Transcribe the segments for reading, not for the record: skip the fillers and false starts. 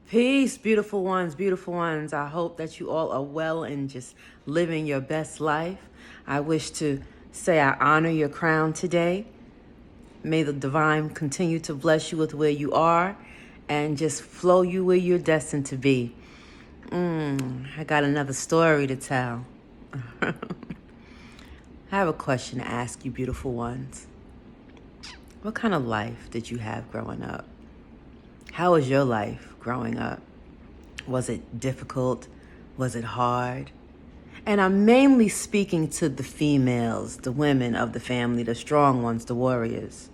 Peace, beautiful ones, beautiful ones. I hope that you all are well and just living your best life. I wish to say I honor your crown today. May the divine continue to bless you with where you are and just flow you where you're destined to be. I got another story to tell. I have a question to ask you, beautiful ones. What kind of life did you have growing up? How was your life growing up? Was it difficult? Was it hard? And I'm mainly speaking to the females, the women of the family, the strong ones, the warriors.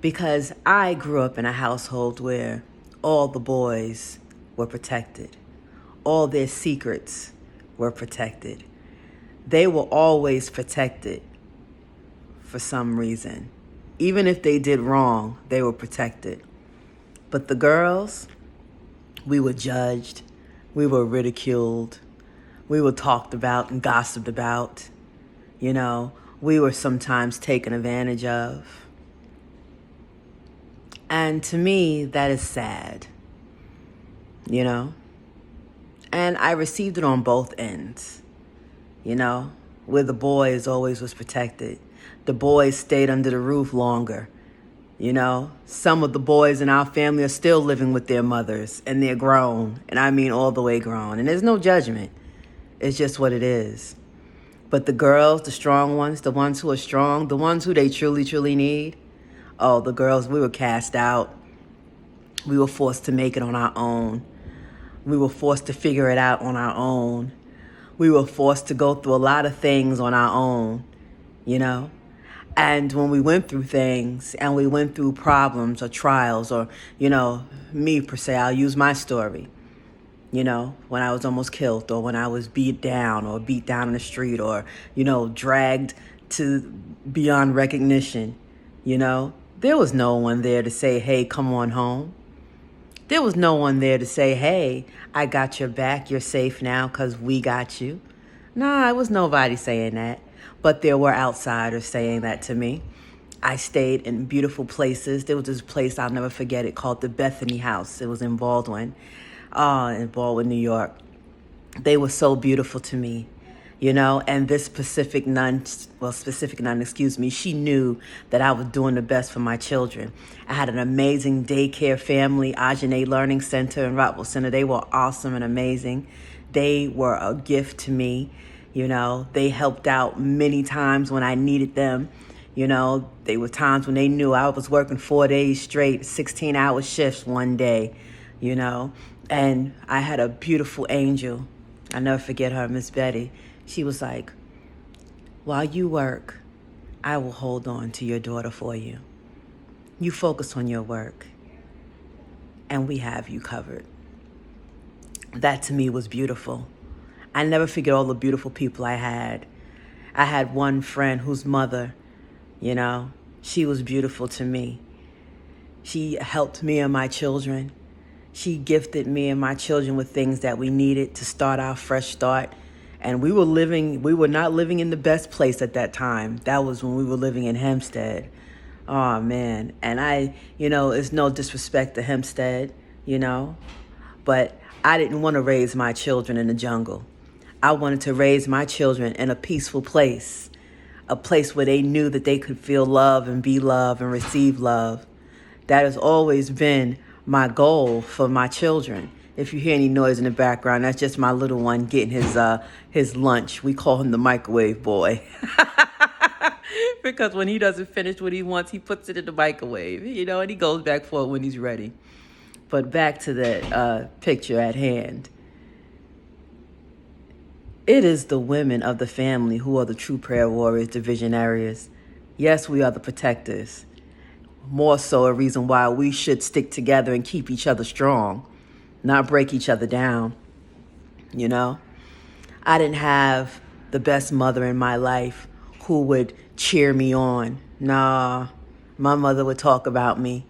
Because I grew up in a household where all the boys were protected. All their secrets were protected. They were always protected for some reason. Even if they did wrong, they were protected. But the girls, we were judged, we were ridiculed, we were talked about and gossiped about. We were sometimes taken advantage of. And to me, that is sad, And I received it on both ends, where the boys always was protected. The boys stayed under the roof longer. Some of the boys in our family are still living with their mothers, and they're grown, and I mean all the way grown. And there's no judgment. It's just what it is. But the girls, the strong ones, the ones who are strong, the ones who they truly, truly need, the girls, we were cast out. We were forced to make it on our own. We were forced to figure it out on our own. We were forced to go through a lot of things on our own, And when we went through things and we went through problems or trials or, me per se, I'll use my story, when I was almost killed or when I was beat down in the street or, dragged to beyond recognition, there was no one there to say, hey, come on home. There was no one there to say, hey, I got your back. You're safe now because we got you. Nah, it was nobody saying that. But there were outsiders saying that to me. I stayed in beautiful places. There was this place, I'll never forget it, called the Bethany House. It was in Baldwin, New York. They were so beautiful to me, and this specific nun, she knew that I was doing the best for my children. I had an amazing daycare family, Ajane Learning Center and Rockville Center. They were awesome and amazing. They were a gift to me. They helped out many times when I needed them. There were times when they knew I was working 4 days straight, 16-hour shifts one day, And I had a beautiful angel. I'll never forget her, Miss Betty. She was like, while you work, I will hold on to your daughter for you. You focus on your work, and we have you covered. That to me was beautiful. I never forget all the beautiful people I had. I had one friend whose mother, she was beautiful to me. She helped me and my children. She gifted me and my children with things that we needed to start our fresh start. And we were not living in the best place at that time. That was when we were living in Hempstead. Oh, man. And it's no disrespect to Hempstead, but I didn't want to raise my children in the jungle. I wanted to raise my children in a peaceful place, a place where they knew that they could feel love and be loved and receive love. That has always been my goal for my children. If you hear any noise in the background, that's just my little one getting his lunch. We call him the microwave boy. Because when he doesn't finish what he wants, he puts it in the microwave, and he goes back for it when he's ready. But back to the picture at hand. It is the women of the family who are the true prayer warriors, the visionaries. Yes, we are the protectors. More so a reason why we should stick together and keep each other strong, not break each other down. I didn't have the best mother in my life who would cheer me on. Nah, my mother would talk about me.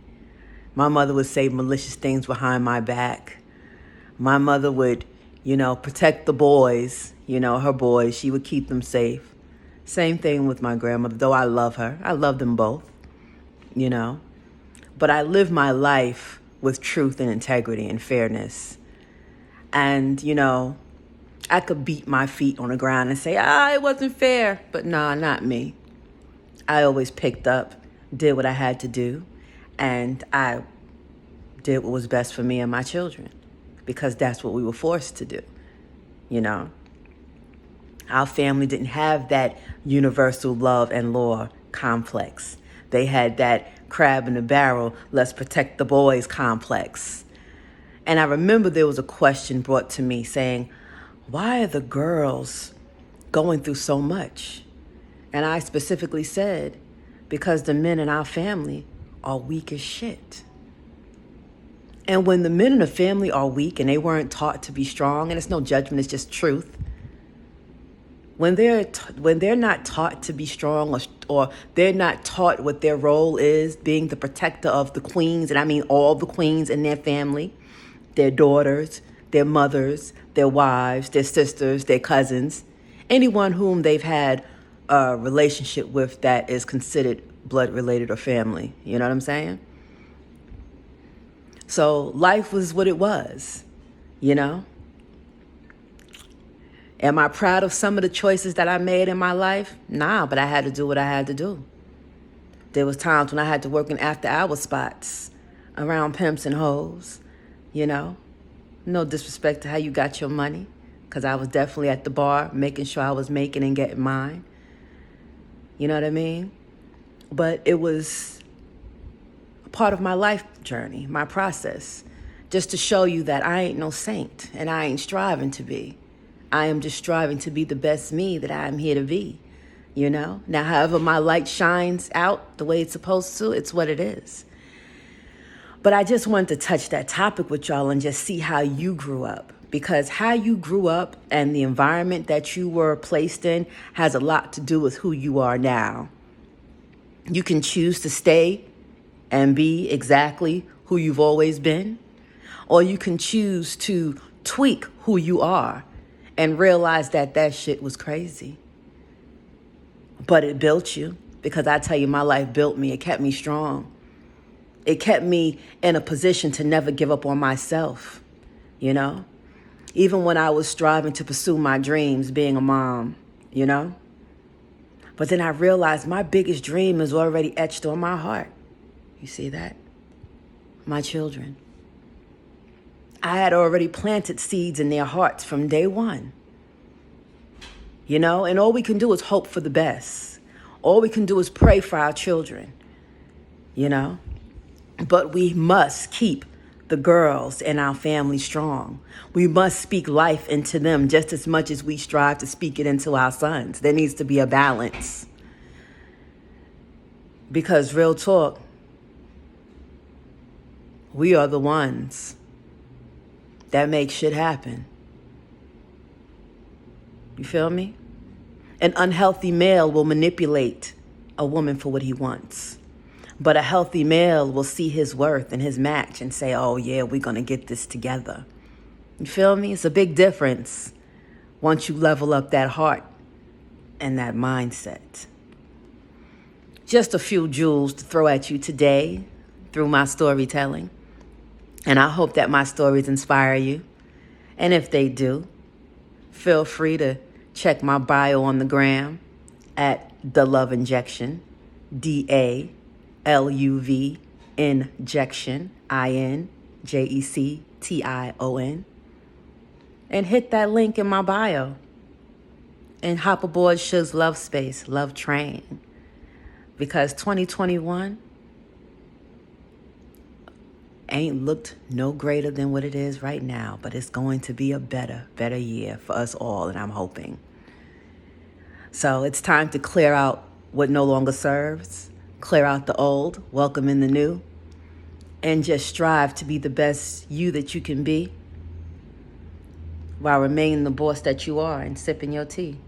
My mother would say malicious things behind my back. My mother would, protect the boys, her boys. She would keep them safe. Same thing with my grandmother, though I love her. I love them both, But I lived my life with truth and integrity and fairness. And, I could beat my feet on the ground and say, it wasn't fair. But nah, not me. I always picked up, did what I had to do, and I did what was best for me and my children, because that's what we were forced to do. Our family didn't have that universal love and law complex. They had that crab in the barrel, let's protect the boys complex. And I remember there was a question brought to me saying, why are the girls going through so much? And I specifically said, because the men in our family are weak as shit. And when the men in the family are weak and they weren't taught to be strong, and it's no judgment, it's just truth. When they're not taught to be strong, or they're not taught what their role is, being the protector of the queens, and I mean all the queens in their family, their daughters, their mothers, their wives, their sisters, their cousins, anyone whom they've had a relationship with that is considered blood related or family. You know what I'm saying? So life was what it was, Am I proud of some of the choices that I made in my life? Nah, but I had to do what I had to do. There was times when I had to work in after-hour spots around pimps and hoes, No disrespect to how you got your money, because I was definitely at the bar making sure I was making and getting mine. You know what I mean? But it was a part of my life journey, my process, just to show you that I ain't no saint and I ain't striving to be. I am just striving to be the best me that I am here to be, Now, however my light shines out the way it's supposed to, it's what it is. But I just wanted to touch that topic with y'all and just see how you grew up. Because how you grew up and the environment that you were placed in has a lot to do with who you are now. You can choose to stay and be exactly who you've always been, or you can choose to tweak who you are and realize that shit was crazy. But it built you, because I tell you, my life built me. It kept me strong. It kept me in a position to never give up on myself, Even when I was striving to pursue my dreams, being a mom, But then I realized my biggest dream is already etched on my heart. You see that? My children. I had already planted seeds in their hearts from day one. And all we can do is hope for the best. All we can do is pray for our children, But we must keep the girls in our family strong. We must speak life into them just as much as we strive to speak it into our sons. There needs to be a balance. Because real talk, we are the ones that make shit happen. You feel me? An unhealthy male will manipulate a woman for what he wants. But a healthy male will see his worth and his match and say, oh yeah, we're going to get this together. You feel me? It's a big difference once you level up that heart and that mindset. Just a few jewels to throw at you today through my storytelling. And I hope that my stories inspire you. And if they do, feel free to check my bio on the gram at The Love Injection, DALUV Injection, INJECTION. And hit that link in my bio and hop aboard Sugslovespace, Love Train. Because 2021 ain't looked no greater than what it is right now, but it's going to be a better year for us all, and I'm hoping. So it's time to clear out what no longer serves, clear out the old, welcome in the new, and just strive to be the best you that you can be while remaining the boss that you are and sipping your tea.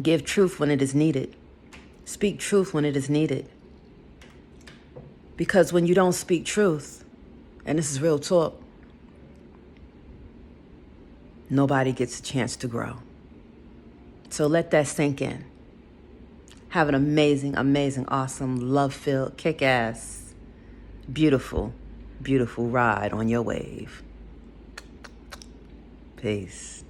Give truth when it is needed. Speak truth when it is needed. Because when you don't speak truth, and this is real talk, nobody gets a chance to grow. So let that sink in. Have an amazing, amazing, awesome, love-filled, kick-ass beautiful, beautiful ride on your wave. Peace.